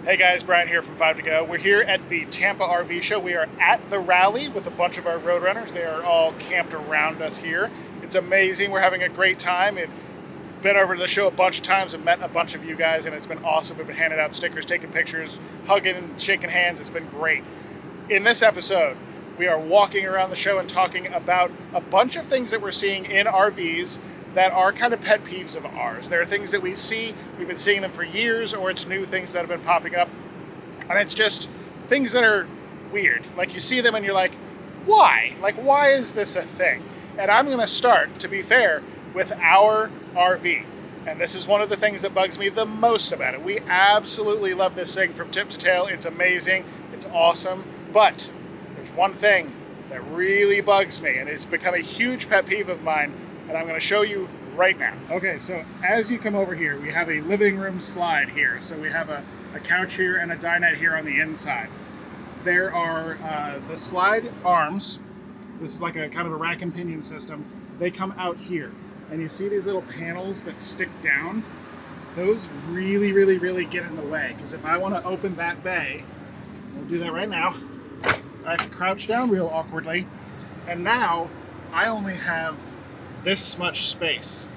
Hey guys, Brian here from 5 to Go. We're here at the Tampa RV Show. We are at the rally with a bunch of our road runners. They are all camped around us here. It's amazing. We're having a great time. We've been over to the show a bunch of times and met a bunch of you guys, and it's been awesome. We've been handing out stickers, taking pictures, hugging and shaking hands. It's been great. In this episode, we are walking around the show and talking about a bunch of things that we're seeing in RVs that are kind of pet peeves of ours. There are things that we see, we've been seeing them for years, or it's new things that have been popping up. And it's just things that are weird. Like you see them and you're like, why? Like, why is this a thing? And I'm gonna start, to be fair, with our RV. And this is one of the things that bugs me the most about it. We absolutely love this thing from tip to tail. It's amazing, it's awesome. But there's one thing that really bugs me, and it's become a huge pet peeve of mine, and I'm going to show you right now. Okay, so as you come over here, we have a living room slide here. So we have a couch here and a dinette here on the inside. There are the slide arms. This is like a kind of a rack and pinion system. They come out here, and you see these little panels that stick down. Those really get in the way, because if I want to open that bay, we'll do that right now. I have to crouch down real awkwardly, and now I only have this much space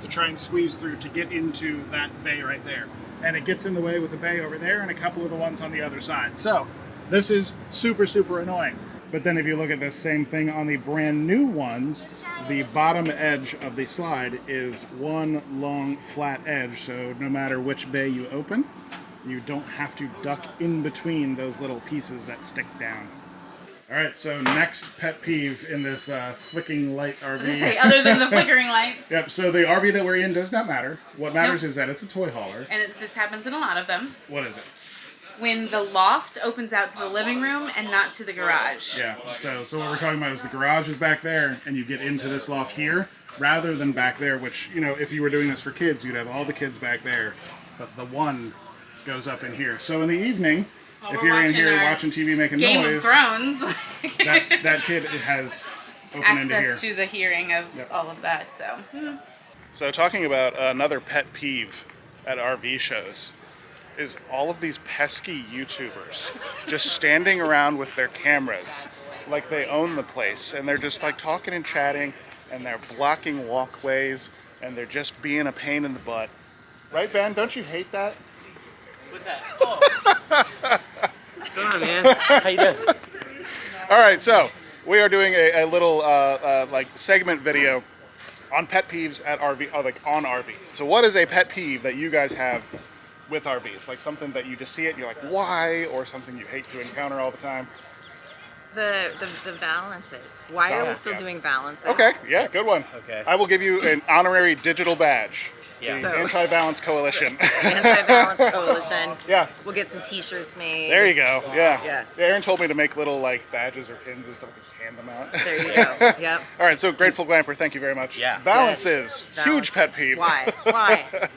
to try and squeeze through to get into that bay right there. And it gets in the way with the bay over there and a couple of the ones on the other side. So this is super annoying. But then if you look at this same thing on the brand new ones, the bottom edge of the slide is one long flat edge. So no matter which bay you open, you don't have to duck in between those little pieces that stick down. All right, so next pet peeve in this flicking light RV. I was gonna say, other than the flickering lights. Yep, so the RV that we're in does not matter. What matters is that it's a toy hauler. And this happens in a lot of them. What is it? When the loft opens out to the living room and not to the garage. Yeah, so what we're talking about is the garage is back there, and you get into this loft here, rather than back there, which, you know, if you were doing this for kids, you'd have all the kids back there, but the one goes up in here. So in the evening, if you're in here watching TV making Game noise, of Thrones, that kid has open into here. Access to the hearing of all of that. So. So talking about another pet peeve at RV shows is all of these pesky YouTubers just standing around with their cameras like they own the place, and they're just like talking and chatting, and they're blocking walkways, and they're just being a pain in the butt. Right, Ben? Don't you hate that? What's that? Oh. What's going on, man? How you doing? All right, so we are doing a little like segment video on pet peeves at RV, like on RVs. So what is a pet peeve that you guys have with RVs? Like something that you just see it and you're like, why? Or something you hate to encounter all the time? The Valances. Why are we still doing Valances? Okay, yeah, good one. Okay. I will give you an honorary digital badge. Yeah. The Anti-Balance Coalition. Anti-Balance Coalition. Yeah. We'll get some t-shirts made. There you go. Yeah. Yes. Aaron told me to make little like badges or pins and stuff. Just hand them out. There you go. Yep. All right. So GratefulGlamper, thank you very much. Yeah. Valances. Yes. Huge pet Valances. peeve. Why?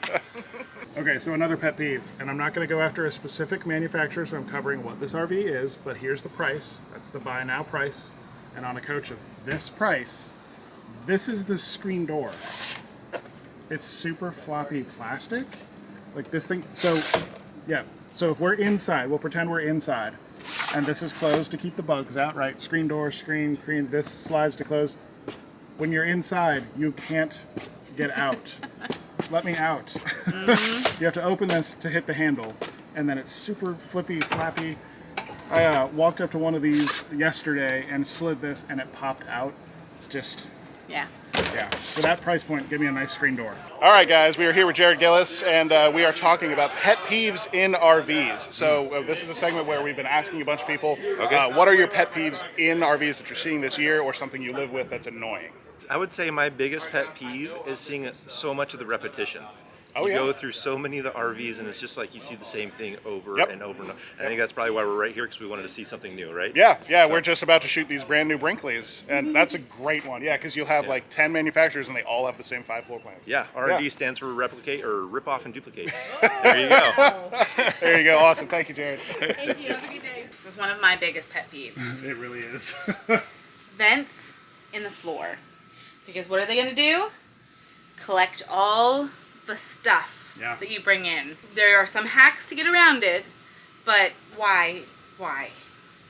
Okay, so another pet peeve, and I'm not going to go after a specific manufacturer, so I'm covering what this RV is, but here's the price. That's the buy now price. And on a coach of this price, this is the screen door. It's super floppy plastic. Like this thing, so yeah. So if we're inside, we'll pretend we're inside, and this is closed to keep the bugs out, right? Screen door, screen, this slides to close. When you're inside, you can't get out. Let me out. Mm-hmm. You have to open this to hit the handle, and then it's super flippy, flappy. I walked up to one of these yesterday and slid this, and it popped out. It's just, yeah. For that price point, give me a nice screen door. All right, guys, we are here with Jared Gillis, and we are talking about pet peeves in RVs. So this is a segment where we've been asking a bunch of people, what are your pet peeves in RVs that you're seeing this year, or something you live with that's annoying? I would say my biggest pet peeve is seeing so much of the repetition. You go through so many of the RVs, and it's just like you see the same thing over and over and over. And I think that's probably why we're right here, because we wanted to see something new, right? Yeah, so. We're just about to shoot these brand new Brinkleys, and that's a great one. Yeah, because you'll have like 10 manufacturers, and they all have the same 5 floor plans. Yeah, R&D stands for replicate or rip off and duplicate. There you go. There you go. Awesome. Thank you, Jared. Thank you. Have a good day. This is one of my biggest pet peeves. It really is. Vents in the floor. Because what are they going to do? Collect all the stuff that you bring in. There are some hacks to get around it, But why? Why?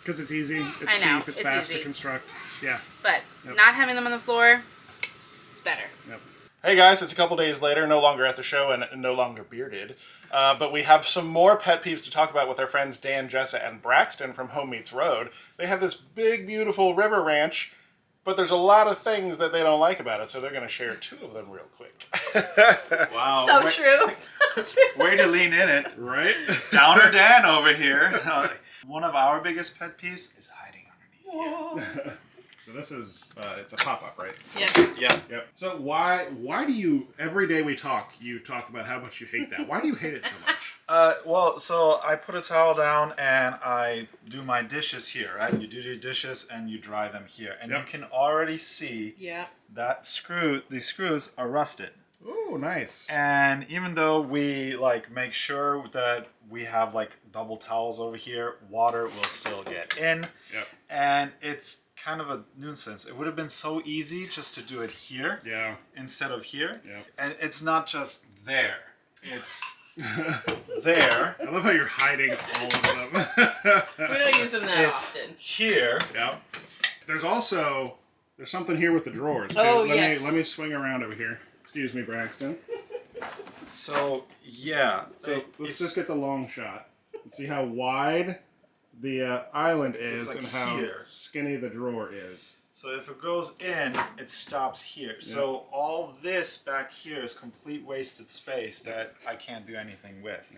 Because it's easy, it's I know, cheap, it's it's fast easy. to construct. Yeah. But Yep. not having them on the floor, it's better. Yep. Hey guys, it's a couple days later, no longer at the show and no longer bearded. But we have some more pet peeves to talk about with our friends Dan, Jessa, and Braxton from Home Meets Road. They have this big, beautiful river ranch, but there's a lot of things that they don't like about it, so they're going to share 2 of them real quick. Wow. So true. Way to lean in it. Right? Downer Dan over here. One of our biggest pet peeves is hiding underneath you. So this is, it's a pop-up, right? Yeah. Yeah. Yep. So why do you, every day we talk, you talk about how much you hate that. Why do you hate it so much? Well, so I put a towel down and I do my dishes here, right? You do your dishes and you dry them here. And Yep. you can already see Yeah. that these screws are rusted. Oh, nice. And even though we like make sure that we have like double towels over here, water will still get in. Yep. And it's kind of a nuisance. It would have been so easy just to do it here Yeah. instead of here. Yep. And it's not just there. It's there. I love how you're hiding all of them. We don't use them that It's often. here. Yep. There's something here with the drawers, too. Oh, let yes. me swing around over here. Excuse me, Braxton. So yeah. So let's just get the long shot and see how wide the island is like and how here. skinny the drawer is. So if it goes in, it stops here. So all this back here is complete wasted space that I can't do anything with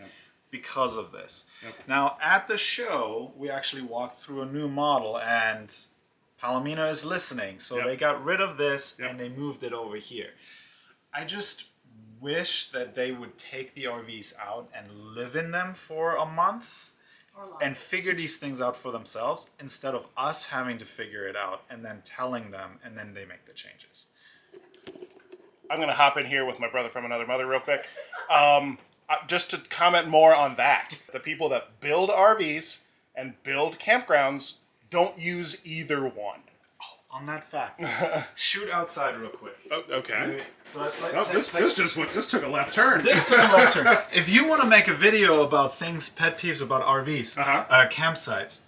because of this. Yep. Now at the show, we actually walked through a new model and Palomino is listening. So they got rid of this and they moved it over here. I just wish that they would take the RVs out and live in them for a month and figure these things out for themselves instead of us having to figure it out and then telling them and then they make the changes. I'm going to hop in here with my brother from another mother real quick. Just to comment more on that. The people that build RVs and build campgrounds don't use either one. On that fact, shoot outside real quick. Oh, okay. Oh, This just took a left turn. This took a left turn. If you want to make a video about pet peeves about RVs, campsites,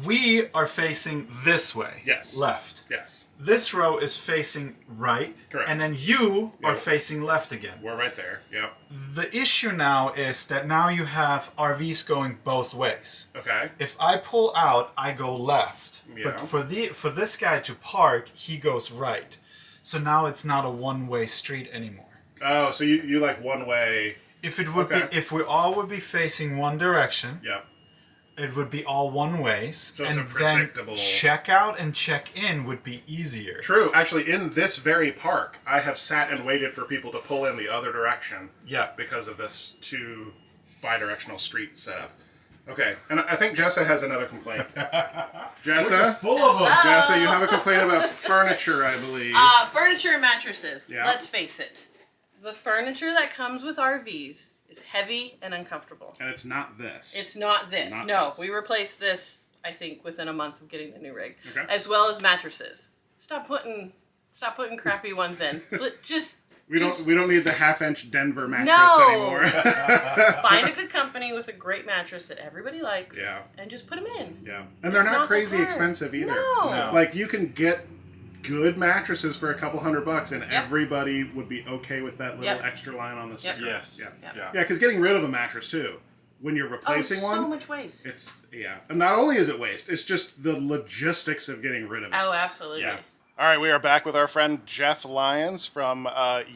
we are facing this way. Yes. Left. Yes. This row is facing right. Correct. And then you are facing left again. We're right there. Yep. The issue now is that now you have RVs going both ways. Okay. If I pull out, I go left. Yeah. But for this guy to park, he goes right. So now it's not a one-way street anymore. Oh, so you like one way. If it would be, if we all would be facing one direction, Yep. it would be all one ways. So it's and a predictable. then check out and check in would be easier. True. Actually, in this very park, I have sat and waited for people to pull in the other direction. Yeah. Because of this 2 bi-directional street setup. Okay, and I think Jessa has another complaint. Jessa? Full of them. Jessa, you have a complaint about furniture, I believe. Furniture and mattresses. Yeah. Let's face it. The furniture that comes with RVs is heavy and uncomfortable. And it's not this. It's not this. Not No, this. we replaced this, I think, within a month of getting the new rig. Okay. As well as mattresses. Stop putting crappy ones in. We don't need the half-inch Denver mattress No. anymore. Find a good company with a great mattress that everybody likes. Yeah. And just put them in. Yeah. And they're It's not not crazy hard. expensive either. No. Like, you can get good mattresses for a couple $100 and Yep. everybody would be okay with that little Yep. extra line on the sticker. Yes. Yeah. Yep. Yeah. Yeah, because getting rid of a mattress too, when you're replacing so one, much waste. it's and not only is it waste, it's just the logistics of getting rid of it. Oh, absolutely. Yeah. All right, we are back with our friend Jeff Lyons from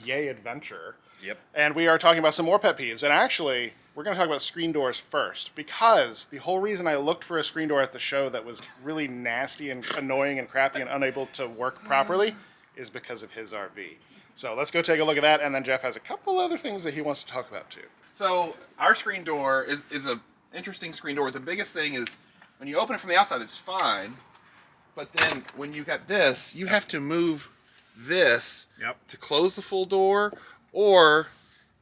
Yay Adventure. Yep. And we are talking about some more pet peeves. And actually, we're going to talk about screen doors first, because the whole reason I looked for a screen door at the show that was really nasty and annoying and crappy and unable to work properly is because of his RV. So let's go take a look at that, and then Jeff has a couple other things that he wants to talk about too. So our screen door is a interesting screen door. The biggest thing is when you open it from the outside, it's fine. But then when you got this, you have to move this to close the full door, or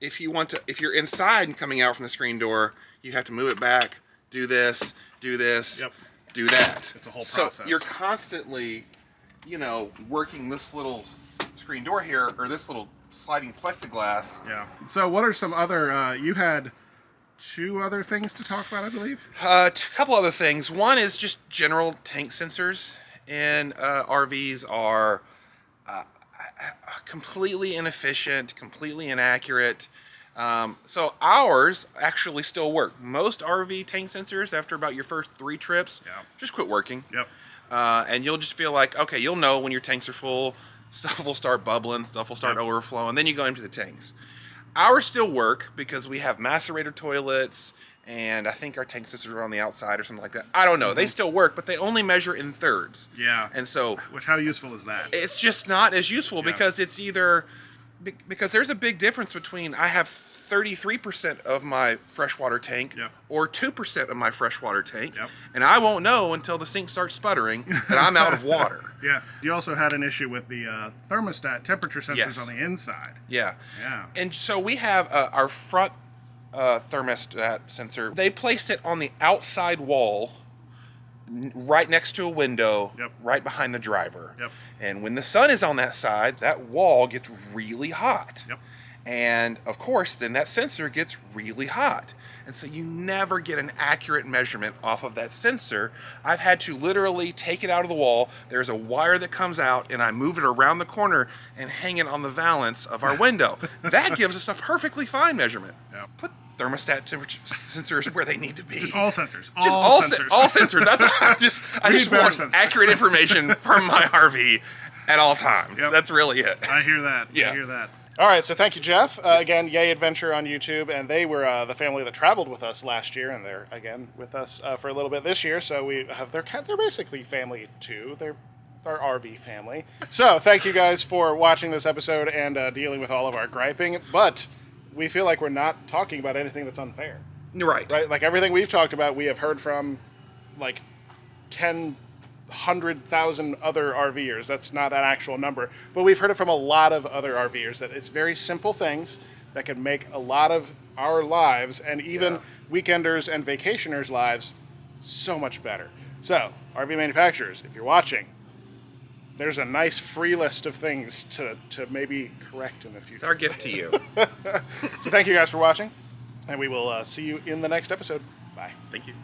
if you're inside and coming out from the screen door, you have to move it back, do this, do that. It's a whole process. So you're constantly, working this little screen door here, or this little sliding plexiglass. Yeah. So what are some other, you had two other things to talk about, I believe. A couple other things. One is just general tank sensors in RVs are completely inefficient, completely inaccurate. So ours actually still work. Most RV tank sensors, after about your first 3 trips, just quit working. Yep. And you'll just feel like, okay, you'll know when your tanks are full, stuff will start bubbling, stuff will start overflowing, then you go into the tanks. Ours still work because we have macerator toilets, and I think our tank sensors are on the outside or something like that. I don't know. They still work, but they only measure in thirds. Yeah. And so... How useful is that? It's just not as useful because it's either... Because there's a big difference between I have 33% of my freshwater tank or 2% of my freshwater tank, and I won't know until the sink starts sputtering that I'm out of water. Yeah. You also had an issue with the thermostat temperature sensors on the inside. Yeah. Yeah. And so we have our front thermostat sensor. They placed it on the outside wall right next to a window, right behind the driver. And when the sun is on that side, that wall gets really hot. And of course, then that sensor gets really hot. And so you never get an accurate measurement off of that sensor. I've had to literally take it out of the wall. There's a wire that comes out, and I move it around the corner and hang it on the valance of our window. That gives us a perfectly fine measurement. Put thermostat temperature sensors where they need to be. Just all sensors. All sensors. That's I just want sensors. accurate information from my RV at all times. That's really it. I hear that. Yeah. I hear that. All right, so thank you, Jeff. Again, Yay Adventure on YouTube, and they were the family that traveled with us last year, and they're again with us for a little bit this year. So we have they're basically family too. They're our RV family. So thank you guys for watching this episode and dealing with all of our griping. But we feel like we're not talking about anything that's unfair. Right. Like everything we've talked about, we have heard from like 100,000 other RVers. That's not an actual number, but we've heard it from a lot of other RVers that it's very simple things that can make a lot of our lives and even weekenders and vacationers' lives so much better. So, RV manufacturers, if you're watching, there's a nice free list of things to maybe correct in the future. It's our gift to you. So thank you guys for watching, and we will see you in the next episode. Bye. Thank you.